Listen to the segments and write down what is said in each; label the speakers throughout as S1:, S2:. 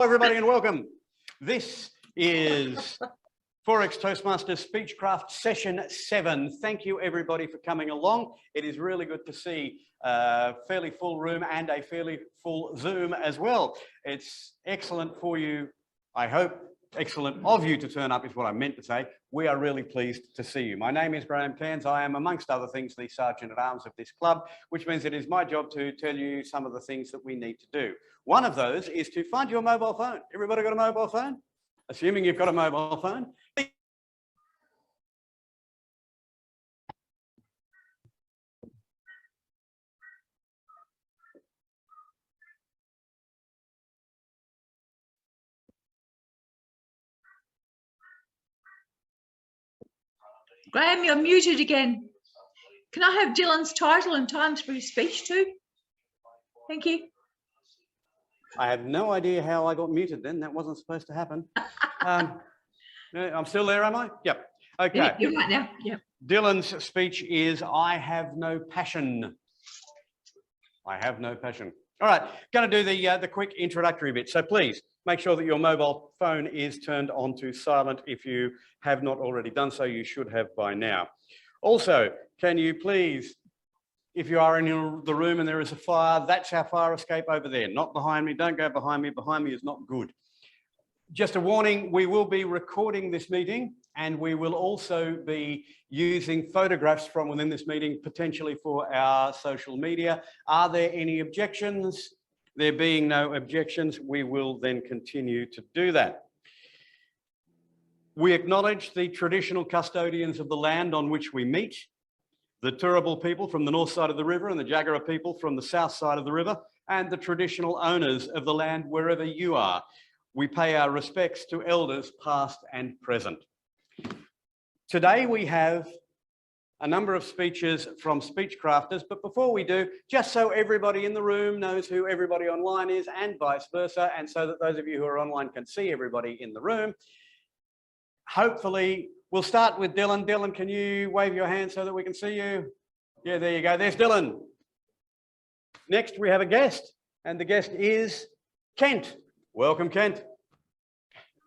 S1: Hello everybody and welcome. This is Forex Toastmasters Speechcraft session 7. Thank you everybody for coming along. It is really good to see a fairly full room and a fairly full Zoom as well. It's excellent for you, I hope, excellent of you to turn up is what I meant to say. We are really pleased to see you. My name is Graham Cairns. I am, amongst other things, the Sergeant at Arms of this club, which means it is my job to tell you some of the things that we need to do. One of those is to find your mobile phone. Everybody got a mobile phone? Assuming you've got a mobile phone.
S2: Graham, you're muted again. Can I have Dylan's title and times for his speech too? Thank you.
S1: I have no idea how I got muted then. That wasn't supposed to happen. I'm still there, am I? Yep. Okay.
S2: Yeah, you're right now. Yep.
S1: Dylan's speech is, I have no passion. I have no passion. All right, going to do the quick introductory bit. So please make sure that your mobile phone is turned on to silent. If you have not already done so, you should have by now. Also, can you please, if you are in the room and there is a fire, that's our fire escape over there, not behind me. Don't go behind me. Behind me is not good. Just a warning, we will be recording this meeting and we will also be using photographs from within this meeting, potentially for our social media. Are there any objections? There being no objections, we will then continue to do that. We acknowledge the traditional custodians of the land on which we meet, the Turrbal people from the north side of the river and the Jagera people from the south side of the river, and the traditional owners of the land wherever you are. We pay our respects to elders past and present. Today we have a number of speeches from Speechcrafters, but before we do, just so everybody in the room knows who everybody online is and vice versa, and so that those of you who are online can see everybody in the room, hopefully we'll start with Dylan. Dylan, can you wave your hand so that we can see you? Yeah, there you go. There's Dylan. Next, we have a guest, and the guest is Kent. Welcome, Kent.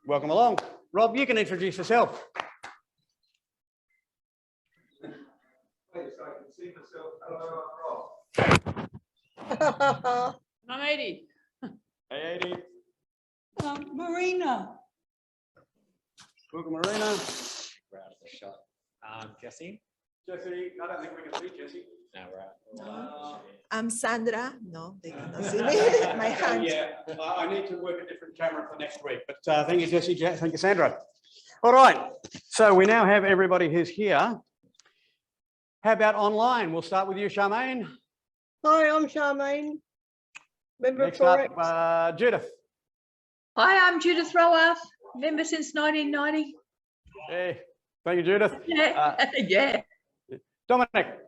S1: Welcome along. Rob, you can introduce yourself.
S3: Wait, so I can see myself. Hello, I'm Rob.
S2: I'm 80.
S1: Hey, 80.
S4: Marina.
S1: Welcome, Marina.
S5: We're out of the shot. Jesse?
S1: Jesse, I don't think we can see Jesse.
S5: No, we're out.
S4: I'm Sandra. No, they cannot see me. My hand.
S1: Yeah, I need to work a different camera for next week. But thank you, Jesse. Thank you, Sandra. All right. So we now have everybody who's here. How about online? We'll start with you, Charmaine.
S6: Hi, I'm Charmaine, member
S1: Next
S6: of Forex.
S1: up, Judith.
S2: Hi, I'm Judith Rowath, member since 1990.
S1: Hey, thank you, Judith.
S2: Yeah. Yeah.
S1: Dominic.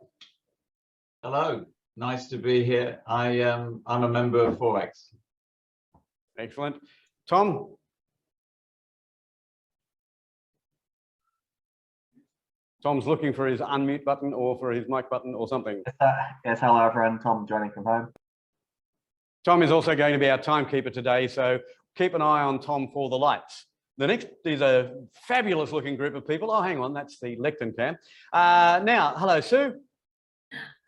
S3: Hello, nice to be here. I'm a member of Forex.
S1: Excellent. Tom. Tom's looking for his unmute button or for his mic button or something.
S7: Yes, hello everyone. Tom joining from home.
S1: Tom is also going to be our timekeeper today, so keep an eye on Tom for the lights. The next is a fabulous looking group of people. Oh, hang on, that's the lectern cam. Now, hello, Sue.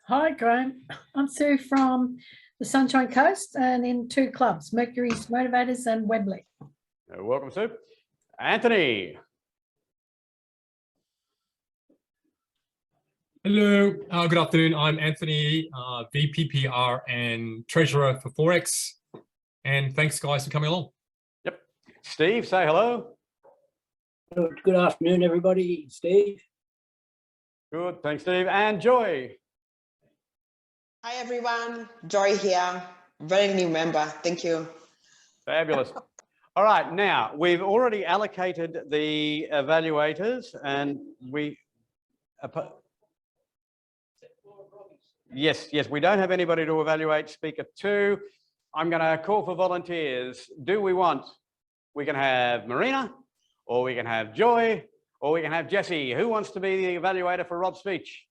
S8: Hi, Graham. I'm Sue from the Sunshine Coast and in 2 clubs, Mercury's Motivators and Webley.
S1: Welcome, Sue. Anthony.
S9: Hello, good afternoon. I'm Anthony, VPPR and Treasurer for Forex. And thanks, guys, for coming along.
S1: Yep. Steve, say hello.
S10: Good afternoon, everybody. Steve.
S1: Good, thanks, Steve. And Joy.
S6: Hi, everyone. Joy here. Very new member. Thank you.
S1: Fabulous. All right, now, we've already allocated the evaluators and we... Yes, we don't have anybody to evaluate speaker 2. I'm going to call for volunteers. Do we want? We can have Marina, or we can have Joy, or we can have Jesse. Who wants to be the evaluator for Rob's speech?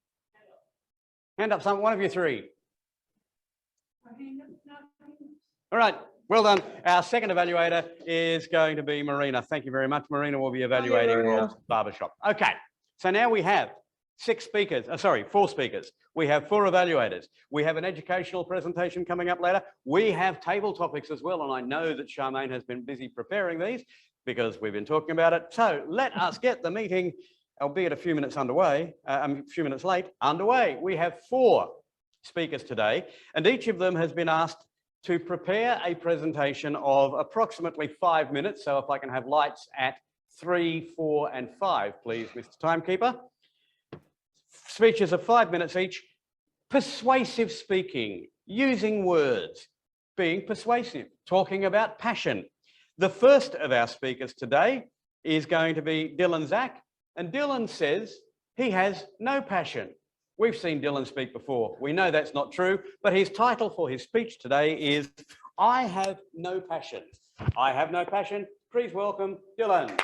S1: Hand up, one of you 3. All right, Well done. Our second evaluator is going to be Marina. Thank you very much. Marina will be evaluating
S10: Marina.
S1: Rob's barbershop. Okay, so now we have four speakers. We have four evaluators. We have an educational presentation coming up later. We have table topics as well, and I know that Charmaine has been busy preparing these because we've been talking about it. So let us get the meeting, albeit a few minutes underway, a few minutes late, underway. We have four speakers today, and each of them has been asked to prepare a presentation of approximately 5 minutes. So if I can have lights at 3, 4, and 5, please, Mr. Timekeeper. Speeches of 5 minutes each. Persuasive speaking, using words, being persuasive, talking about passion. The first of our speakers today is going to be Dylan Zach, and Dylan says he has no passion. We've seen Dylan speak before. We know that's not true, but his title for his speech today is I Have No Passion. I have no passion. Please welcome Dylan.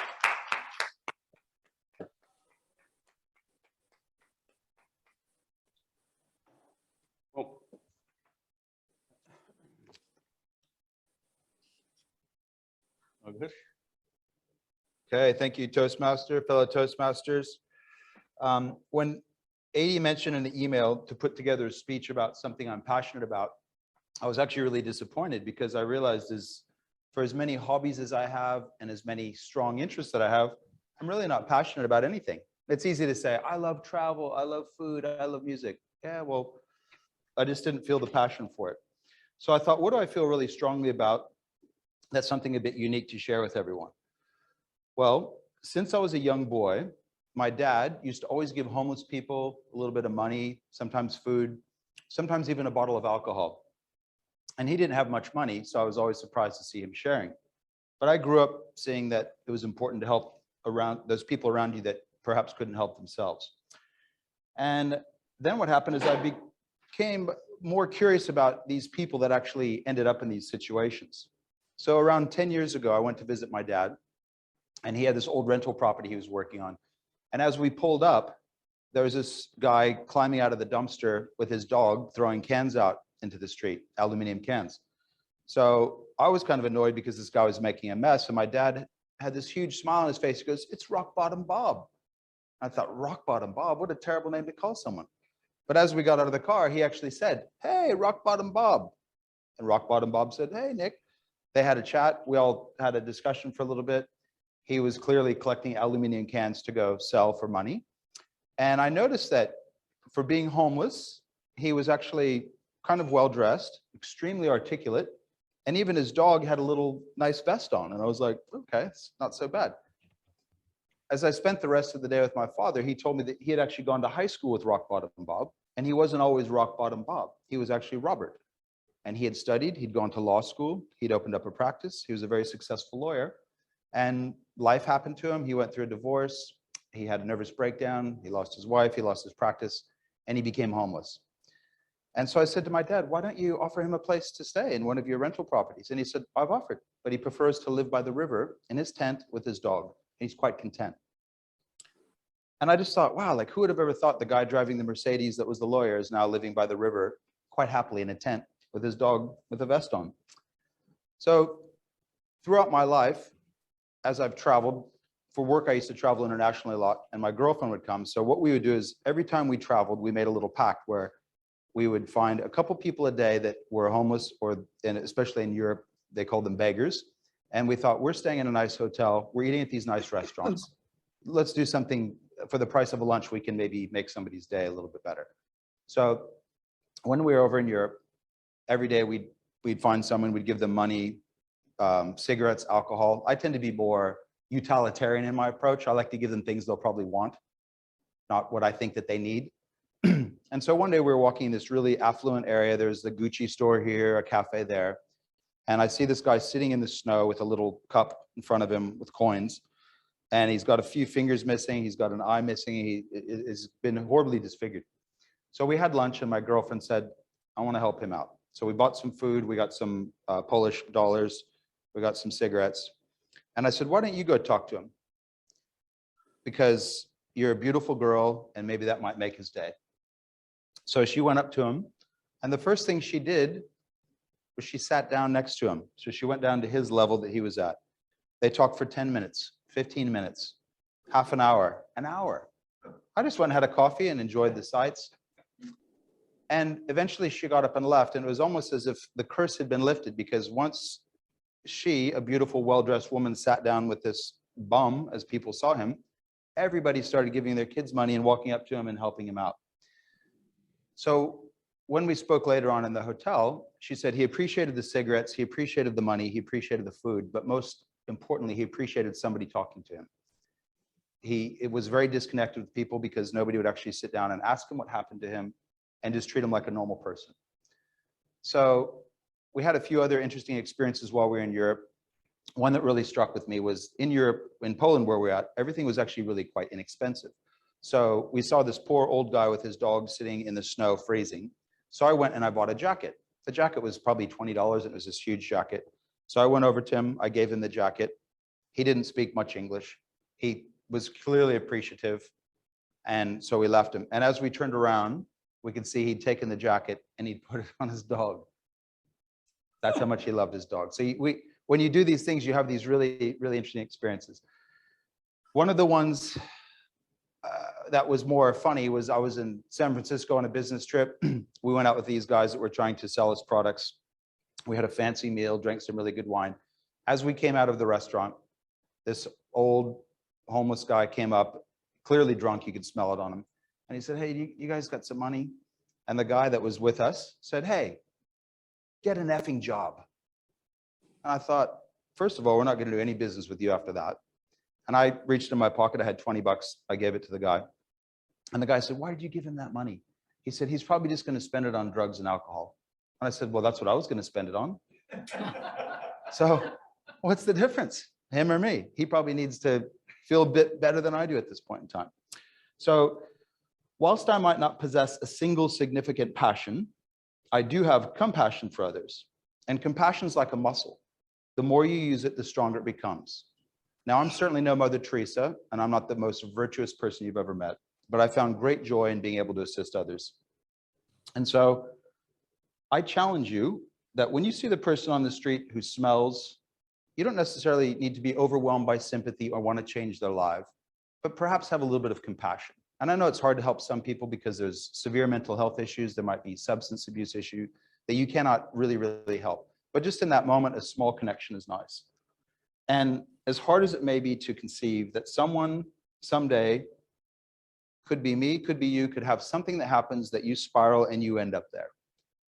S1: Oh.
S11: Okay, thank you, Toastmaster, fellow Toastmasters. When Adi mentioned in the email to put together a speech about something I'm passionate about, I was actually really disappointed because I realized for as many hobbies as I have and as many strong interests that I have, I'm really not passionate about anything. It's easy to say, I love travel, I love food, I love music. Yeah, well, I just didn't feel the passion for it. So I thought, what do I feel really strongly about? That's something a bit unique to share with everyone. Well, since I was a young boy, my dad used to always give homeless people a little bit of money, sometimes food, sometimes even a bottle of alcohol. And he didn't have much money, so I was always surprised to see him sharing. But I grew up seeing that it was important to help around those people around you that perhaps couldn't help themselves. And then what happened is I became more curious about these people that actually ended up in these situations. So around 10 years ago, I went to visit my dad, and he had this old rental property he was working on. And as we pulled up, there was this guy climbing out of the dumpster with his dog, throwing cans out into the street, aluminum cans. So I was kind of annoyed because this guy was making a mess, and my dad had this huge smile on his face. He goes, "It's Rock Bottom Bob." I thought, Rock Bottom Bob, what a terrible name to call someone. But as we got out of the car, he actually said, "Hey, Rock Bottom Bob." And Rock Bottom Bob said, "Hey, Nick." They had a chat. We all had a discussion for a little bit. He was clearly collecting aluminum cans to go sell for money. And I noticed that for being homeless, he was actually kind of well-dressed, extremely articulate, and even his dog had a little nice vest on. And I was like, okay, it's not so bad. As I spent the rest of the day with my father, he told me that he had actually gone to high school with Rock Bottom Bob, and he wasn't always Rock Bottom Bob. He was actually Robert. And he had studied, he'd gone to law school, he'd opened up a practice, he was a very successful lawyer. And life happened to him. He went through a divorce. He had a nervous breakdown. He lost his wife. He lost his practice, and he became homeless. And so I said to my dad, why don't you offer him a place to stay in one of your rental properties? And he said, I've offered, but he prefers to live by the river in his tent with his dog. He's quite content. And I just thought, wow, like who would have ever thought the guy driving the Mercedes that was the lawyer is now living by the river quite happily in a tent with his dog with a vest on. So throughout my life, as I've traveled, for work, I used to travel internationally a lot, and my girlfriend would come. So what we would do is every time we traveled, we made a little pact where we would find a couple people a day that were homeless, and especially in Europe, they called them beggars. And we thought, we're staying in a nice hotel, we're eating at these nice restaurants. Let's do something for the price of a lunch. We can maybe make somebody's day a little bit better. So when we were over in Europe, every day we'd find someone, we'd give them money, cigarettes, alcohol. I tend to be more utilitarian in my approach. I like to give them things they'll probably want, not what I think that they need. And so one day we were walking in this really affluent area. There's the Gucci store here, a cafe there. And I see this guy sitting in the snow with a little cup in front of him with coins. And he's got a few fingers missing. He's got an eye missing. He has been horribly disfigured. So we had lunch, and my girlfriend said, I want to help him out. So we bought some food. We got some Polish dollars. We got some cigarettes. And I said, why don't you go talk to him? Because you're a beautiful girl, and maybe that might make his day. So she went up to him. And the first thing she did was she sat down next to him. So she went down to his level that he was at. They talked for 10 minutes, 15 minutes, half an hour, an hour. I just went and had a coffee and enjoyed the sights. And eventually she got up and left. And it was almost as if the curse had been lifted, because once she, a beautiful, well-dressed woman, sat down with this bum, as people saw him, everybody started giving their kids money and walking up to him and helping him out. So when we spoke later on in the hotel, she said he appreciated the cigarettes, he appreciated the money, he appreciated the food, but most importantly, he appreciated somebody talking to him. It was very disconnected with people because nobody would actually sit down and ask him what happened to him and just treat him like a normal person. So we had a few other interesting experiences while we were in Europe. One that really struck with me was in Europe, in Poland where we're at, everything was actually really quite inexpensive. So we saw this poor old guy with his dog sitting in the snow freezing. So I went and I bought a jacket. The jacket was probably $20 and it was this huge jacket. So I went over to him, I gave him the jacket. He didn't speak much English. He was clearly appreciative. And so we left him. And as we turned around, we could see he'd taken the jacket and he'd put it on his dog. That's how much he loved his dog. So when you do these things, you have these really, really interesting experiences. One of the ones that was more funny was I was in San Francisco on a business trip. We went out with these guys that were trying to sell us products. We had a fancy meal, drank some really good wine. As we came out of the restaurant, this old homeless guy came up, clearly drunk, you could smell it on him. And he said, hey, you guys got some money? And the guy that was with us said, hey, get an effing job. And I thought, first of all, we're not going to do any business with you after that. And I reached in my pocket, I had 20 bucks. I gave it to the guy. And the guy said, why did you give him that money? He said, he's probably just going to spend it on drugs and alcohol. And I said, well, that's what I was going to spend it on. So what's the difference, him or me? He probably needs to feel a bit better than I do at this point in time. So whilst I might not possess a single significant passion, I do have compassion for others. And compassion is like a muscle. The more you use it, the stronger it becomes. Now, I'm certainly no Mother Teresa, and I'm not the most virtuous person you've ever met, but I found great joy in being able to assist others. And so I challenge you that when you see the person on the street who smells, you don't necessarily need to be overwhelmed by sympathy or want to change their life, but perhaps have a little bit of compassion. And I know it's hard to help some people because there's severe mental health issues. There might be substance abuse issue that you cannot really help. But just in that moment, a small connection is nice. And as hard as it may be to conceive that someone someday, could be me, could be you, could have something that happens that you spiral and you end up there.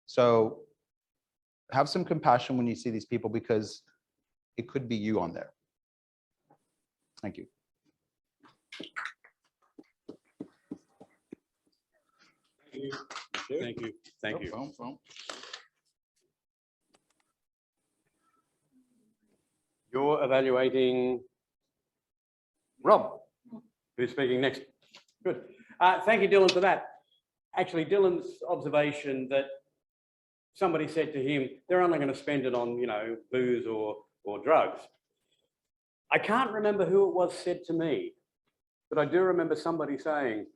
S11: So have some compassion when you see these people because it could be you on there. Thank you.
S1: Thank you. Thank you. You're evaluating Rob, who's speaking next. Good. Thank you, Dylan, for that. Actually, Dylan's observation that somebody said to him, they're only going to spend it on, booze or drugs. I can't remember who it was said to me, but I do remember somebody saying,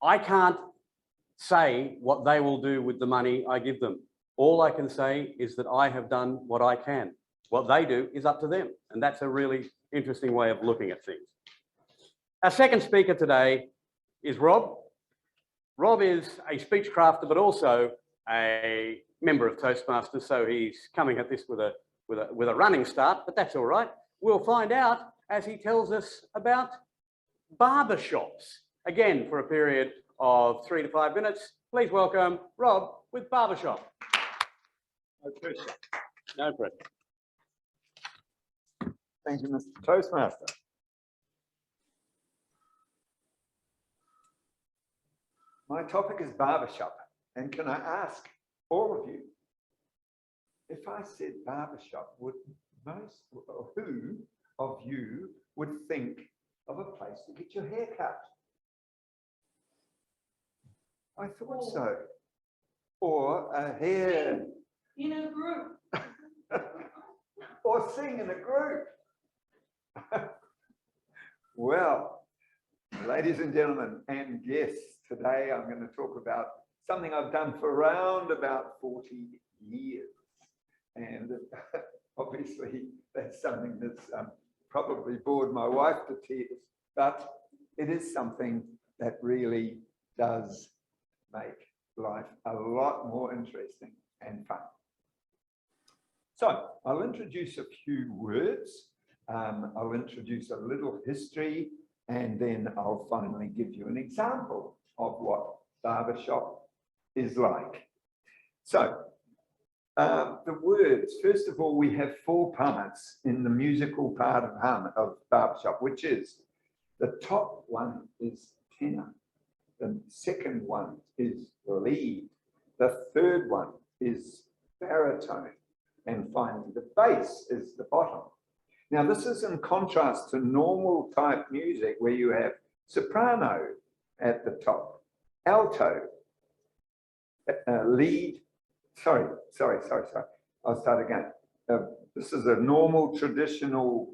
S1: I can't say what they will do with the money I give them. All I can say is that I have done what I can. What they do is up to them. And that's a really interesting way of looking at things. Our second speaker today is Rob. Rob is a speech crafter, but also a member of Toastmasters. So he's coming at this with a running start, but that's all right. We'll find out as he tells us about barbershops. Again, for a period of 3 to 5 minutes, please welcome Rob with Barbershop.
S12: No pressure.
S1: No pressure.
S12: Thank you, Mr. Toastmaster. My topic is barbershop, and can I ask all of you, if I said barbershop, who of you would think of a place to get your hair cut? I thought so. Or a hair.
S2: In a group.
S12: Or sing in a group. Well, ladies and gentlemen and guests, today I'm going to talk about something I've done for around about 40 years. And obviously that's something that's probably bored my wife to tears, but it is something that really does make life a lot more interesting and fun. So I'll introduce a few words. I'll introduce a little history, and then I'll finally give you an example of what barbershop is like. So the words, first of all, we have 4 parts in the musical part of barbershop, which is the top one is tenor, the second one is lead, the third one is baritone, and finally the bass is the bottom. Now this is in contrast to normal type music where you have soprano at the top, alto, lead, sorry. I'll start again. This is a normal traditional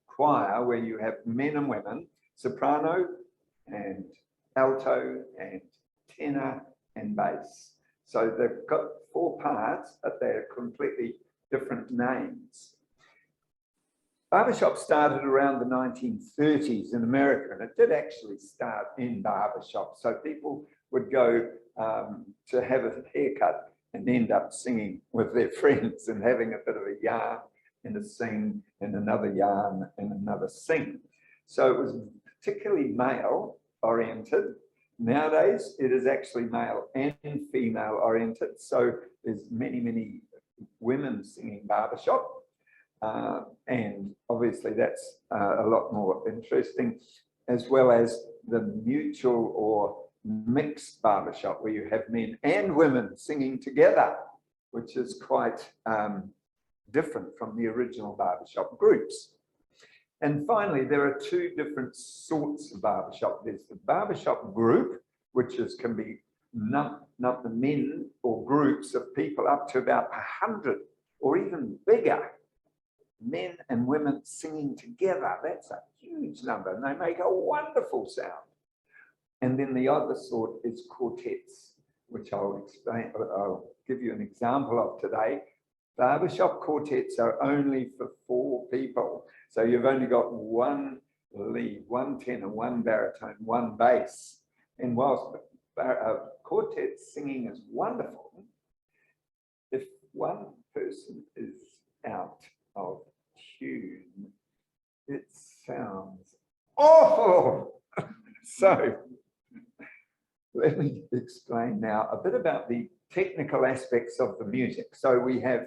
S12: choir where you have men and women, soprano and alto and tenor and bass. So they've got 4 parts, but they're completely different names. Barbershop started around the 1930s in America, and it did actually start in barbershop. So people would go to have a haircut and end up singing with their friends and having a bit of a yarn and a sing and another yarn and another sing. So it was particularly male oriented. Nowadays, it is actually male and female oriented. So there's many women singing barbershop. And obviously that's a lot more interesting, as well as the mutual or mixed barbershop where you have men and women singing together, which is quite different from the original barbershop groups. And finally, there are 2 different sorts of barbershop. There's the barbershop group, which can be not the men or groups of people up to about 100 or even bigger. Men and women singing together. That's a huge number, and they make a wonderful sound. And then the other sort is quartets, which I'll explain. I'll give you an example of today. Barbershop quartets are only for 4 people. So you've only got 1 lead, 1 tenor, 1 baritone, 1 bass. And whilst quartet singing is wonderful, if one person is out of tune, it sounds awful. So let me explain now a bit about the technical aspects of the music. So we have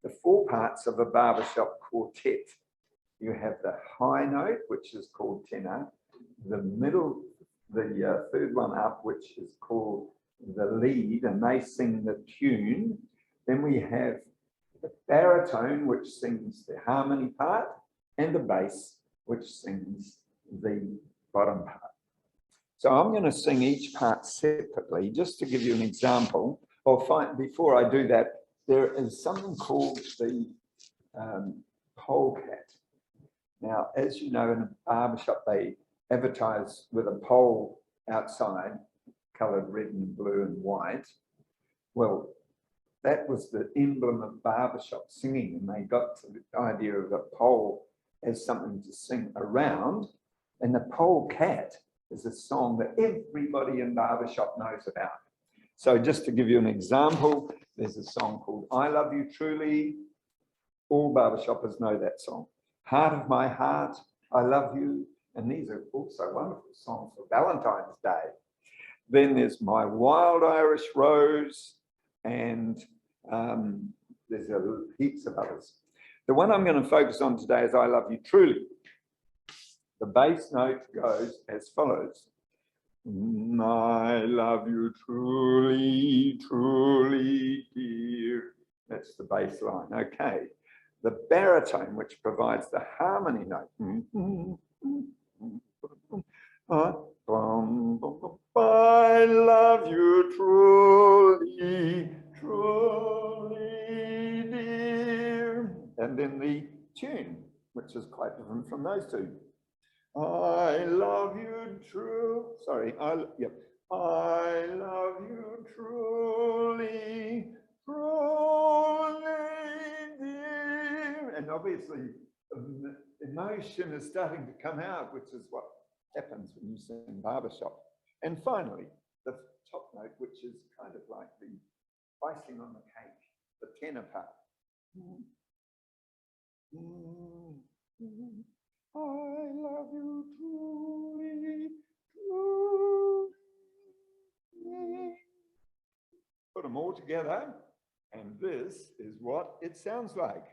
S12: the 4 parts of a barbershop quartet. You have the high note, which is called tenor, the middle, the third one up, which is called the lead, and they sing the tune. Then we have the baritone, which sings the harmony part, and the bass, which sings the bottom part. So I'm going to sing each part separately, just to give you an example. Before I do that, there is something called the polecat. Now, as you know, in a barbershop, they advertise with a pole outside, coloured red and blue and white. Well, that was the emblem of barbershop singing, and they got to the idea of a pole as something to sing around. And the polecat is a song that everybody in barbershop knows about. So just to give you an example, there's a song called I Love You Truly. All barbershoppers know that song. Heart of My Heart, I Love You. And these are also wonderful songs for Valentine's Day. Then there's My Wild Irish Rose, and there's heaps of others. The one I'm going to focus on today is I Love You Truly. The bass note goes as follows. I love you truly, truly, dear. That's the bass line. Okay. The baritone, which provides the harmony note. I love you truly, truly, dear. And then the tune, which is quite different from those 2. I love you true. Sorry, I love you truly, truly, dear. And obviously, emotion is starting to come out, which is what happens when you sing barbershop. And finally, the top note, which is kind of like the icing on the cake, the tenor part. I love you truly, truly. Put them all together, and this is what it sounds like.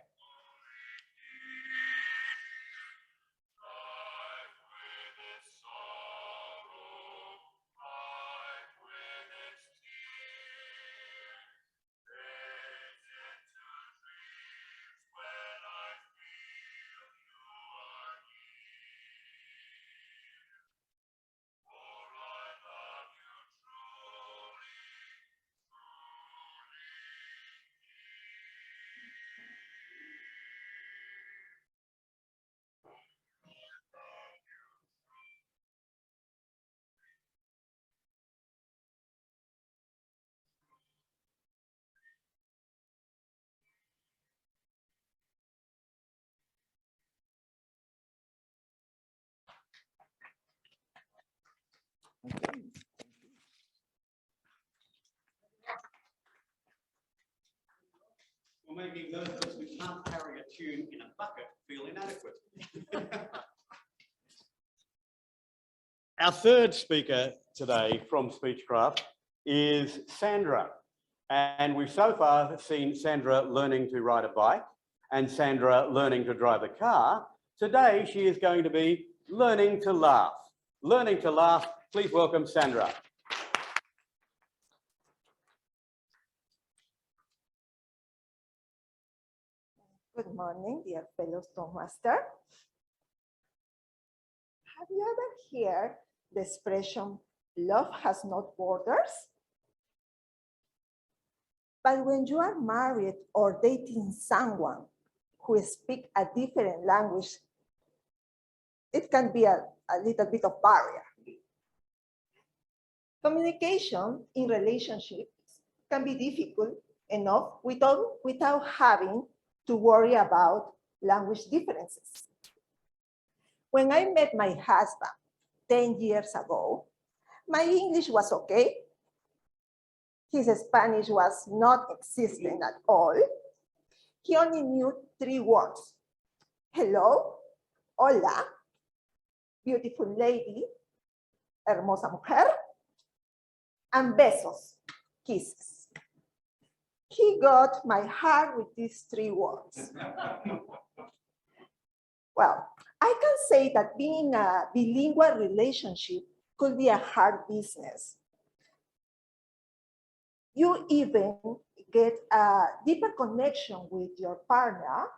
S1: Well, maybe those of us who can't carry a tune in a bucket feel inadequate. Our third speaker today from Speechcraft is Sandra. And we've so far seen Sandra learning to ride a bike and Sandra learning to drive a car. Today, she is going to be learning to laugh. Learning to laugh. Please welcome Sandra.
S4: Good morning, dear fellow Toastmaster. Have you ever heard the expression, love has no borders? But when you are married or dating someone who speaks a different language, it can be a little bit of barrier. Communication in relationships can be difficult enough without having to worry about language differences. When I met my husband 10 years ago, my English was okay. His Spanish was not existing at all. He only knew 3 words: hello, hola, beautiful lady, hermosa mujer, and besos, kisses. He got my heart with these 3 words. Well, I can say that being a bilingual relationship could be a hard business. You even get a deeper connection with your partner,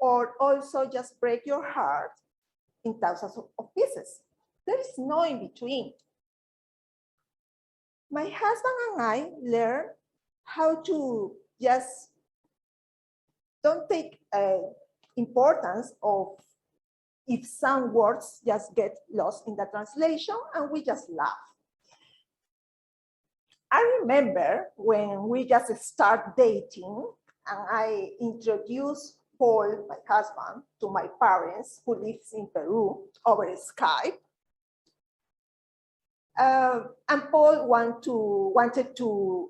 S4: or also just break your heart in thousands of pieces. There is no in between. My husband and I learned how to just don't take importance of if some words just get lost in the translation, and we just laugh. I remember when we just start dating and I introduced Paul, my husband, to my parents who lives in Peru over Skype. And Paul wanted to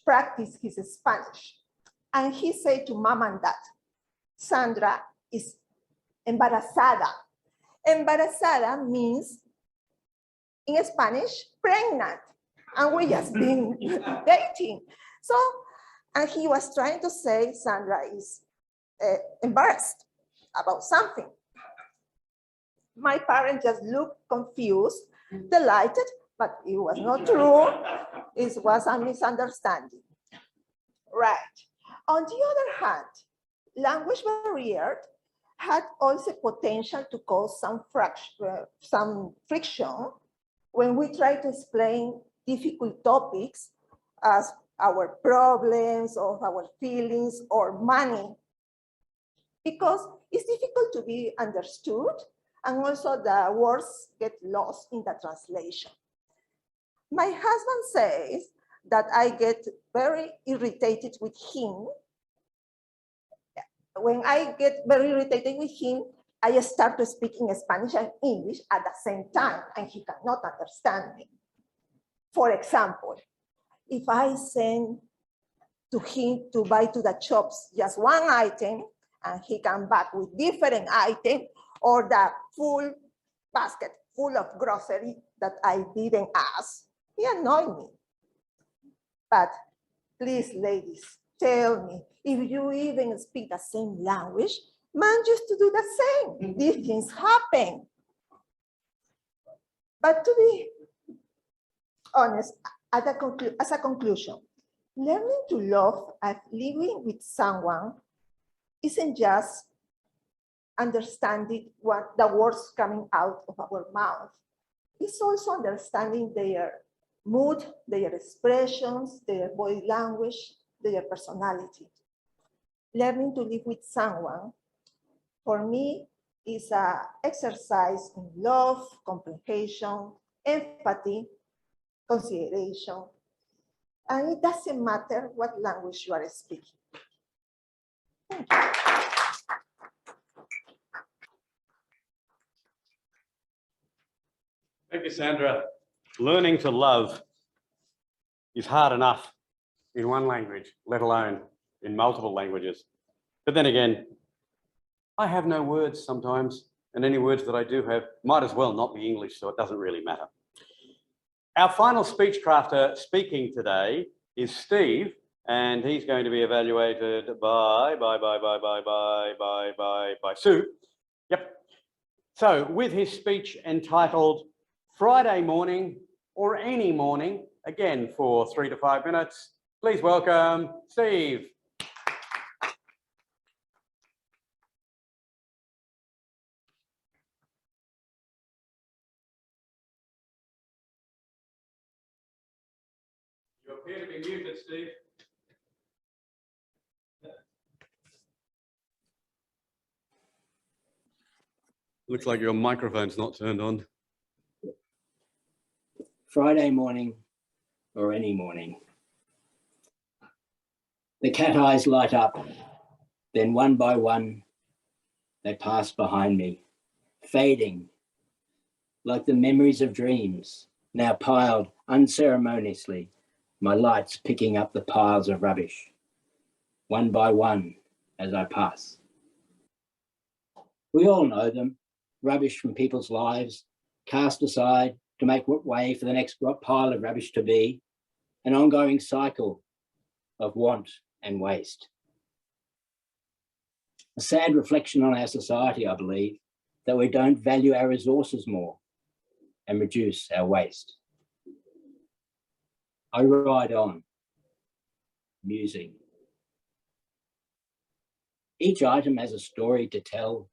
S4: practice his Spanish. And he said to mom and dad, Sandra is embarazada. Embarazada means, in Spanish, pregnant. And we just been dating. So, and he was trying to say Sandra is embarrassed about something. My parents just looked confused, delighted, but it was not true. It was a misunderstanding. Right. On the other hand, language barrier had also potential to cause some friction when we try to explain difficult topics as our problems or our feelings or money, because it's difficult to be understood, and also the words get lost in the translation. My husband says that I get very irritated with him. When I get very irritated with him, I start to speak in Spanish and English at the same time, and he cannot understand me. For example, if I send to him to buy to the shops just one item, and he come back with different item, or the full basket full of grocery that I didn't ask, he annoyed me. But please, ladies, tell me, if you even speak the same language, man used to do the same. These things happen. But to be honest, as a conclusion, learning to love and living with someone isn't just understanding what the words coming out of our mouth. It's also understanding their mood, their expressions, their body language, their personality. Learning to live with someone, for me, is an exercise in love, comprehension, empathy, consideration, and it doesn't matter what language you are speaking. Thank you.
S1: Thank you, Sandra. Learning to love is hard enough in one language, let alone in multiple languages. But then again, I have no words sometimes, and any words that I do have might as well not be English, so it doesn't really matter. Our final speechcrafter speaking today is Steve, and he's going to be evaluated by Sue. Yep. So with his speech entitled Friday Morning or Any Morning, again for 3 to 5 minutes, please welcome Steve. You appear to be muted, Steve. Looks like your microphone's not turned on.
S10: Friday morning or any morning. The cat eyes light up, then one by one, they pass behind me, fading like the memories of dreams, now piled unceremoniously, my lights picking up the piles of rubbish, one by one as I pass. We all know them, rubbish from people's lives, cast aside to make way for the next pile of rubbish to be, an ongoing cycle of want and waste. A sad reflection on our society, I believe, that we don't value our resources more and reduce our waste. I ride on, musing. Each item has a story to tell,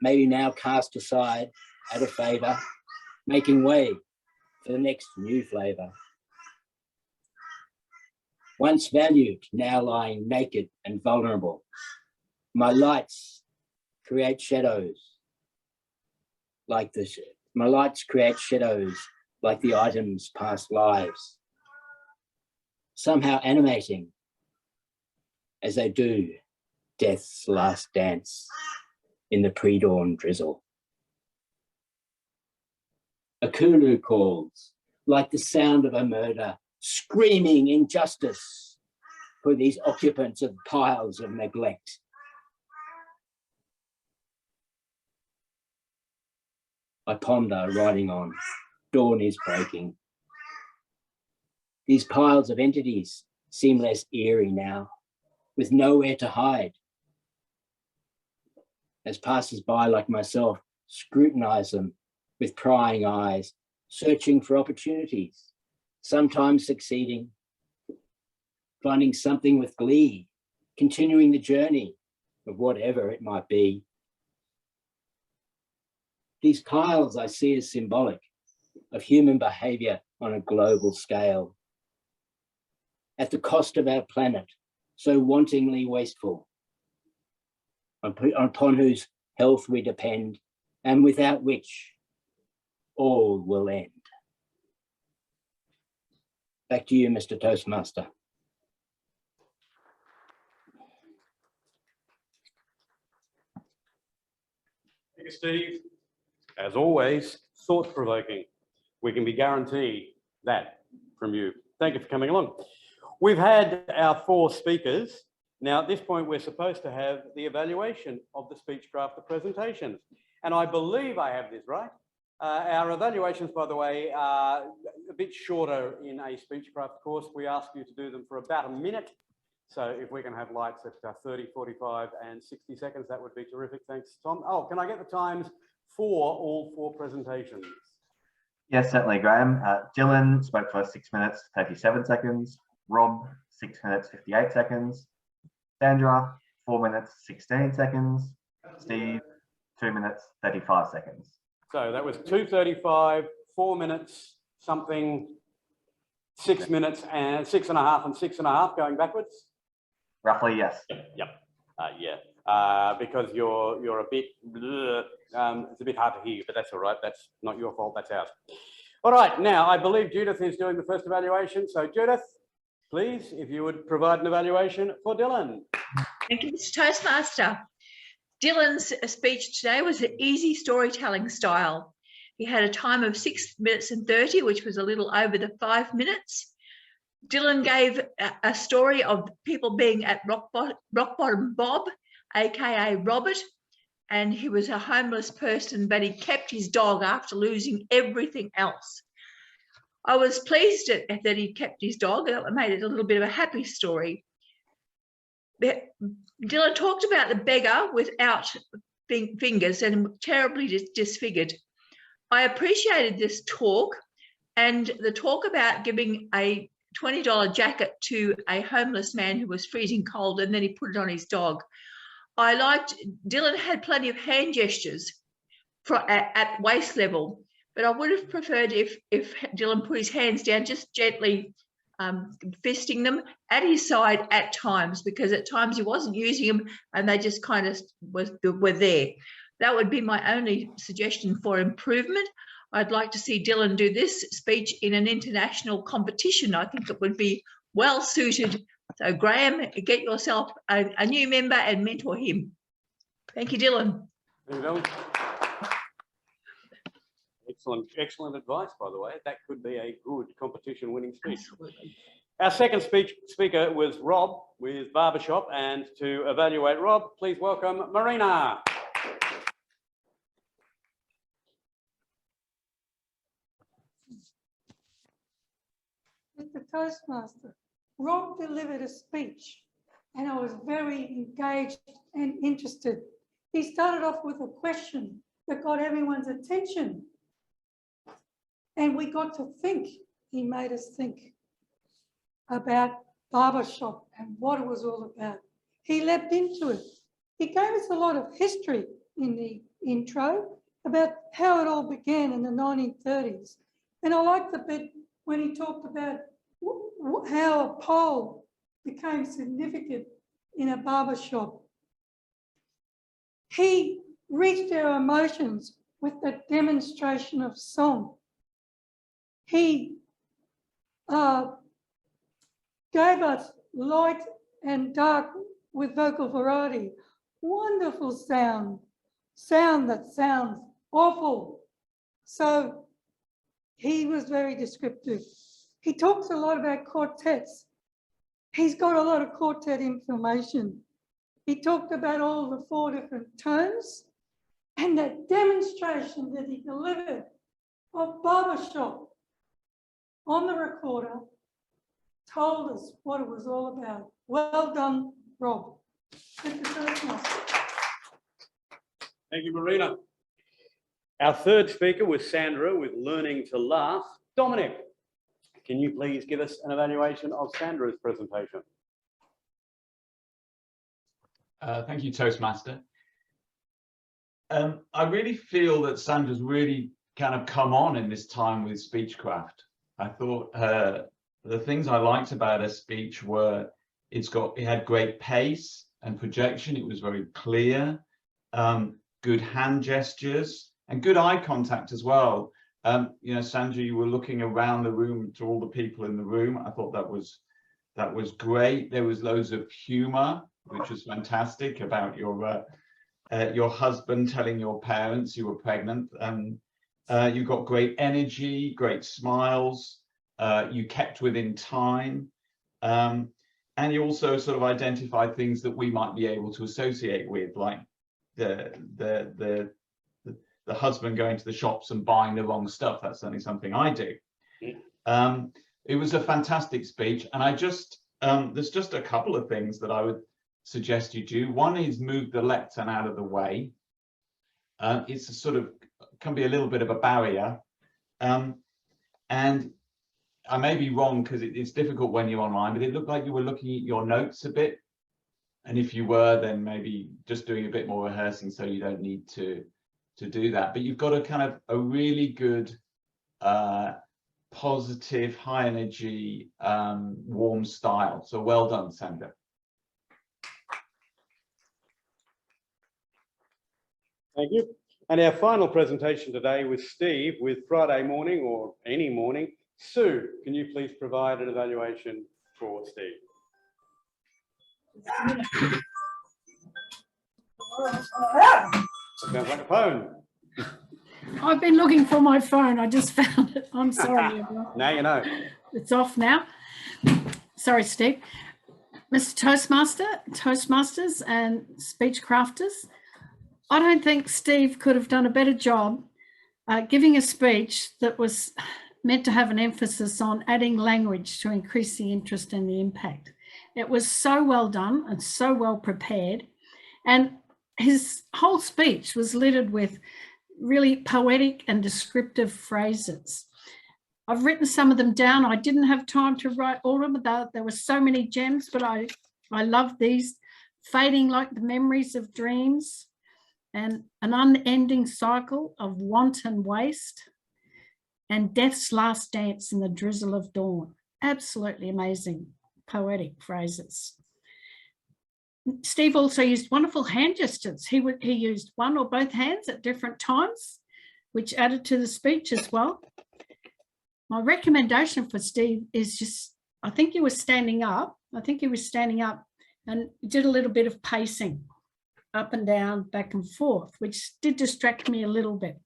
S10: maybe now cast aside out of favour, making way for the next new flavour. Once valued, now lying naked and vulnerable. My lights create shadows like the items' past lives, somehow animating as they do death's last dance in the pre-dawn drizzle. A kulu calls like the sound of a murder, screaming injustice for these occupants of piles of neglect. I ponder, riding on. Dawn is breaking. These piles of entities seem less eerie now, with nowhere to hide. As passers-by like myself scrutinize them with prying eyes, searching for opportunities, sometimes succeeding, finding something with glee, continuing the journey of whatever it might be. These piles I see as symbolic of human behaviour on a global scale, at the cost of our planet, so wantingly wasteful, upon whose health we depend, and without which all will end. Back to you, Mr. Toastmaster.
S1: Thank you, Steve. As always, thought-provoking. We can be guaranteed that from you. Thank you for coming along. We've had our 4 speakers. Now, at this point, we're supposed to have the evaluation of the Speechcraft, the presentations. And I believe I have this right. Our evaluations, by the way, are a bit shorter in a Speechcraft course. We ask you to do them for about a minute. So if we can have lights at 30, 45 and 60 seconds, that would be terrific. Thanks, Tom. Oh, can I get the times for all 4 presentations?
S7: Yes, certainly, Graham. Dylan spoke for 6 minutes, 37 seconds. Rob, 6 minutes, 58 seconds. Sandra, 4 minutes, 16 seconds. Steve, 2 minutes, 35 seconds.
S1: So that was 2:35, 4 minutes, something, 6 minutes and 6.5 and 6.5 going backwards.
S7: Roughly, yes.
S1: Yep. Because you're a bit, it's a bit hard to hear you, but that's all right. That's not your fault, that's ours. All right, now I believe Judith is doing the first evaluation. So Judith, please, if you would provide an evaluation for Dylan.
S2: Thank you, Mr. Toastmaster. Dylan's speech today was an easy storytelling style. He had a time of 6 minutes and 30, which was a little over the 5 minutes. Dylan gave a story of people being at Rock Bottom Bob, aka Robert, and he was a homeless person, but he kept his dog after losing everything else. I was pleased that he kept his dog. That made it a little bit of a happy story. Dylan talked about the beggar without fingers and terribly disfigured. I appreciated this talk and the talk about giving a $20 jacket to a homeless man who was freezing cold and then he put it on his dog. I liked, Dylan had plenty of hand gestures at waist level, but I would have preferred if Dylan put his hands down, just gently fisting them at his side at times, because at times he wasn't using them and they just kind of were there. That would be my only suggestion for improvement. I'd like to see Dylan do this speech in an international competition. I think it would be well suited. So Graham, get yourself a new member and mentor him. Thank you, Dylan.
S1: Thank you, Dylan. Excellent advice, by the way. That could be a good competition winning speech.
S2: Absolutely.
S1: Our second speaker was Rob with Barbershop, and to evaluate Rob, please welcome Marina.
S13: Mr. Toastmaster, Rob delivered a speech and I was very engaged and interested. He started off with a question that got everyone's attention. And we got to think, he made us think about barbershop and what it was all about. He leapt into it. He gave us a lot of history in the intro about how it all began in the 1930s. And I like the bit when he talked about how a pole became significant in a barbershop. He reached our emotions with the demonstration of song. He gave us light and dark with vocal variety. Wonderful sound that sounds awful. So he was very descriptive. He talks a lot about quartets. He's got a lot of quartet information. He talked about all the 4 different tones and that demonstration that he delivered of barbershop on the recorder told us what it was all about. Well done, Rob.
S1: Thank you, Marina. Our third speaker was Sandra with Learning to Laugh. Dominic, can you please give us an evaluation of Sandra's presentation?
S3: Thank you, Toastmaster. I really feel that Sandra's really kind of come on in this time with Speechcraft. I thought the things I liked about her speech were it had great pace and projection. It was very clear, good hand gestures and good eye contact as well. You know, Sandra, you were looking around the room to all the people in the room. I thought that was great. There was loads of humor, which was fantastic, about your husband telling your parents you were pregnant. You got great energy, great smiles. You kept within time. And you also sort of identified things that we might be able to associate with, like the husband going to the shops and buying the wrong stuff. That's certainly something I do. It was a fantastic speech, and I just there's just a couple of things that I would suggest you do. One is move the lectern out of the way. It's a sort of, can be a little bit of a barrier, and I may be wrong because it's difficult when you're online, but it looked like you were looking at your notes a bit. And if you were, then maybe just doing a bit more rehearsing so you don't need to do that. But you've got a kind of a really good, positive, high energy, warm style. So well done, Sandra.
S1: Thank you. And our final presentation today with Steve, with Friday morning or any morning. Sue, can you please provide an evaluation for Steve? Sounds like a phone.
S8: I've been looking for my phone. I just found it. I'm sorry, everyone.
S1: Now you know.
S8: It's off now. Sorry, Steve. Mr. Toastmasters and Speechcrafters, I don't think Steve could have done a better job giving a speech that was meant to have an emphasis on adding language to increase the interest and the impact. It was so well done and so well prepared. And his whole speech was littered with really poetic and descriptive phrases. I've written some of them down. I didn't have time to write all of them. There were so many gems, but I love these. Fading like the memories of dreams, and an unending cycle of want and waste, and death's last dance in the drizzle of dawn. Absolutely amazing poetic phrases. Steve also used wonderful hand gestures. He used one or both hands at different times, which added to the speech as well. My recommendation for Steve is just, I think he was standing up and did a little bit of pacing up and down, back and forth, which did distract me a little bit.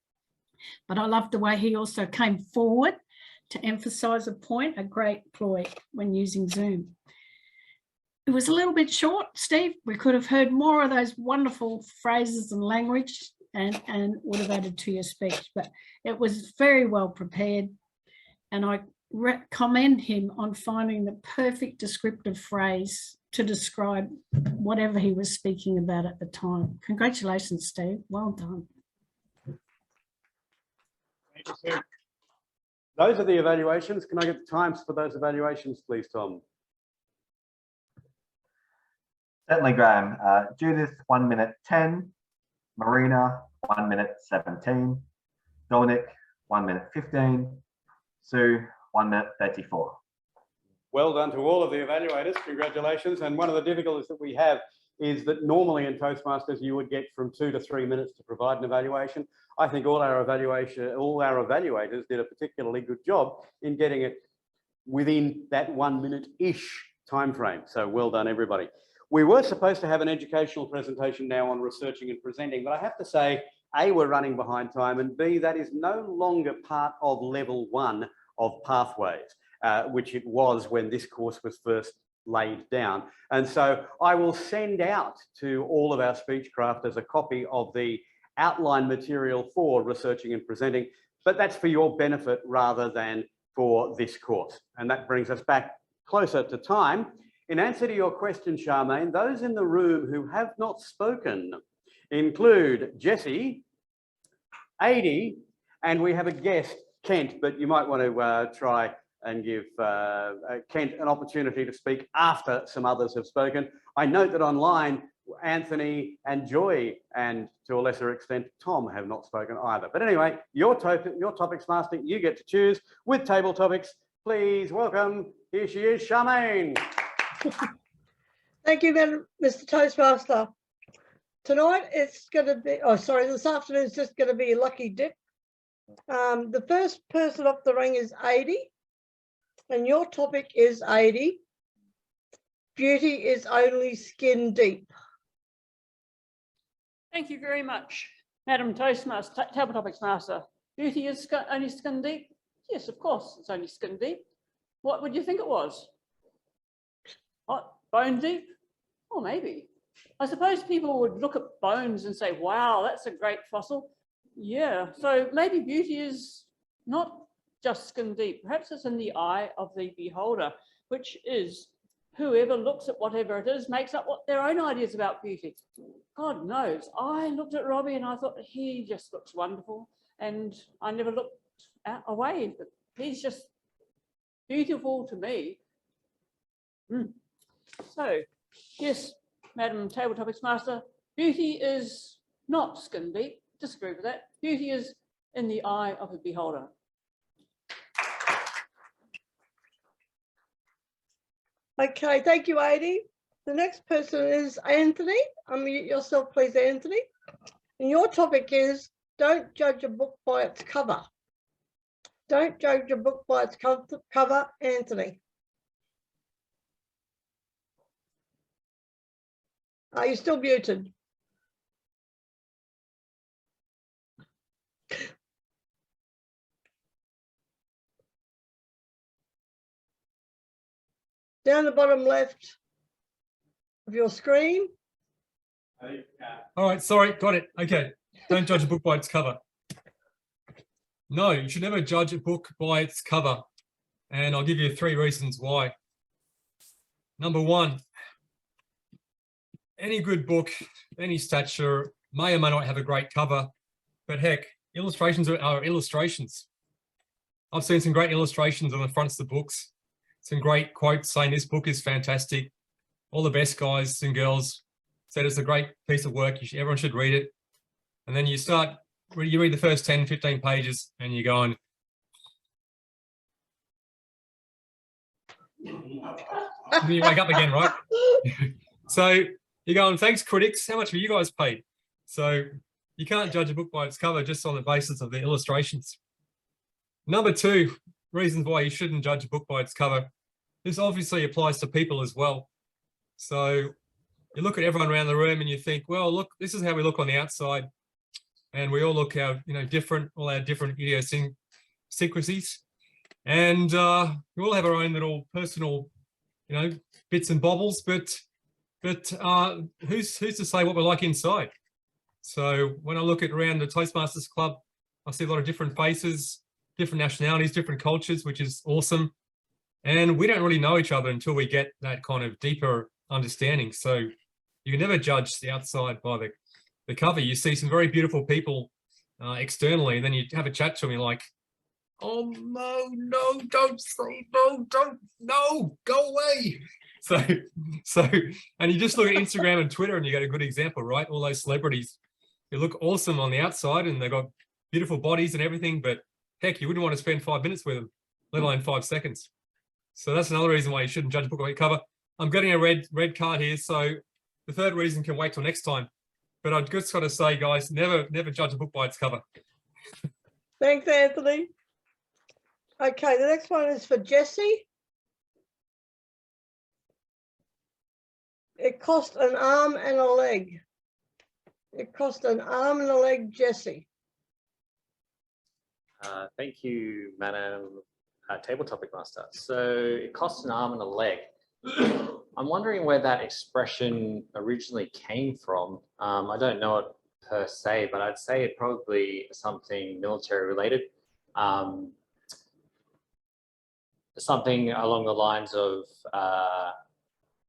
S8: But I loved the way he also came forward to emphasize a point, a great ploy when using Zoom. It was a little bit short, Steve. We could have heard more of those wonderful phrases and language and would have added to your speech, but it was very well prepared. And I commend him on finding the perfect descriptive phrase to describe whatever he was speaking about at the time. Congratulations, Steve. Well done.
S1: Thank you, Sue. Those are the evaluations. Can I get the times for those evaluations, please, Tom?
S7: Certainly, Graham. Judith, 1 minute 10. Marina, 1 minute 17. Dominic, 1 minute 15. Sue, 1 minute 34.
S1: Well done to all of the evaluators. Congratulations. And one of the difficulties that we have is that normally in Toastmasters, you would get from 2 to 3 minutes to provide an evaluation. I think all our evaluators did a particularly good job in getting it within that 1 minute-ish time frame. So well done, everybody. We were supposed to have an educational presentation now on researching and presenting, but I have to say, A, we're running behind time, and B, that is no longer part of level 1 of Pathways, which it was when this course was first laid down. And so I will send out to all of our Speechcrafters a copy of the outline material for researching and presenting, but that's for your benefit rather than for this course. And that brings us back closer to time. In answer to your question, Charmaine, those in the room who have not spoken include Jessie, Adi, and we have a guest, Kent, but you might want to try and give Kent an opportunity to speak after some others have spoken. I note that online, Anthony and Joy, and to a lesser extent, Tom, have not spoken either. But anyway, your topics master, you get to choose. With table topics, please welcome, here she is, Charmaine.
S14: Thank you, Mr. Toastmaster. Tonight it's going to be, this afternoon is just going to be a lucky dip The first person off the ring is 80, and your topic is 80. Beauty is only skin deep.
S15: Thank you very much, Madam Toastmaster, Table Topics Master. Beauty is only skin deep? Yes, of course, it's only skin deep. What would you think it was? What, bone deep? Or maybe. I suppose people would look at bones and say, wow, that's a great fossil. Yeah, so maybe beauty is not just skin deep. Perhaps it's in the eye of the beholder, which is whoever looks at whatever it is makes up their own ideas about beauty. God knows. I looked at Robbie and I thought he just looks wonderful, and I never looked away. But he's just beautiful to me. So, yes, Madam Table Topics Master, beauty is not skin deep. Disagree with that. Beauty is in the eye of the beholder.
S14: Okay, thank you, 80. The next person is Anthony. Unmute yourself, please, Anthony. And your topic is don't judge a book by its cover. Don't judge a book by its cover, Anthony. Are you still muted? Down the bottom left of your screen.
S9: All right, sorry, got it. Okay, don't judge a book by its cover. No, you should never judge a book by its cover. And I'll give you 3 reasons why. Number 1, any good book, any stature may or may not have a great cover, but heck, illustrations are illustrations. I've seen some great illustrations on the fronts of the books, some great quotes saying this book is fantastic. All the best guys and girls said it's a great piece of work. Everyone should read it. And then you read the first 10, 15 pages and you're going, then you wake up again, right? So you're going, thanks critics, how much have you guys paid? So you can't judge a book by its cover just on the basis of the illustrations. Number 2, reasons why you shouldn't judge a book by its cover. This obviously applies to people as well. So you look at everyone around the room and you think, well, look, this is how we look on the outside. And we all look how, different, all our different idiosyncrasies. And we all have our own little personal, bits and bobbles, but who's to say what we're like inside? So when I look at around the Toastmasters Club, I see a lot of different faces, different nationalities, different cultures, which is awesome. And we don't really know each other until we get that kind of deeper understanding. So you can never judge the outside by the cover. You see some very beautiful people externally, and then you have a chat to them, you're like, oh no, don't say no, go away. So, and you just look at Instagram and Twitter and you get a good example, right? All those celebrities, they look awesome on the outside and they've got beautiful bodies and everything, but heck, you wouldn't want to spend 5 minutes with them, let alone 5 seconds. So that's another reason why you shouldn't judge a book by its cover. I'm getting a red card here, so the 3rd reason can wait till next time. But I've just got to say, guys, never judge a book by its cover.
S14: Thanks, Anthony. Okay, the next one is for Jesse. It cost an arm and a leg. It cost an arm and a leg, Jesse.
S5: Thank you, Madam Table Topic Master. So it costs an arm and a leg. I'm wondering where that expression originally came from. I don't know it per se, but I'd say it probably something military related. Something along the lines of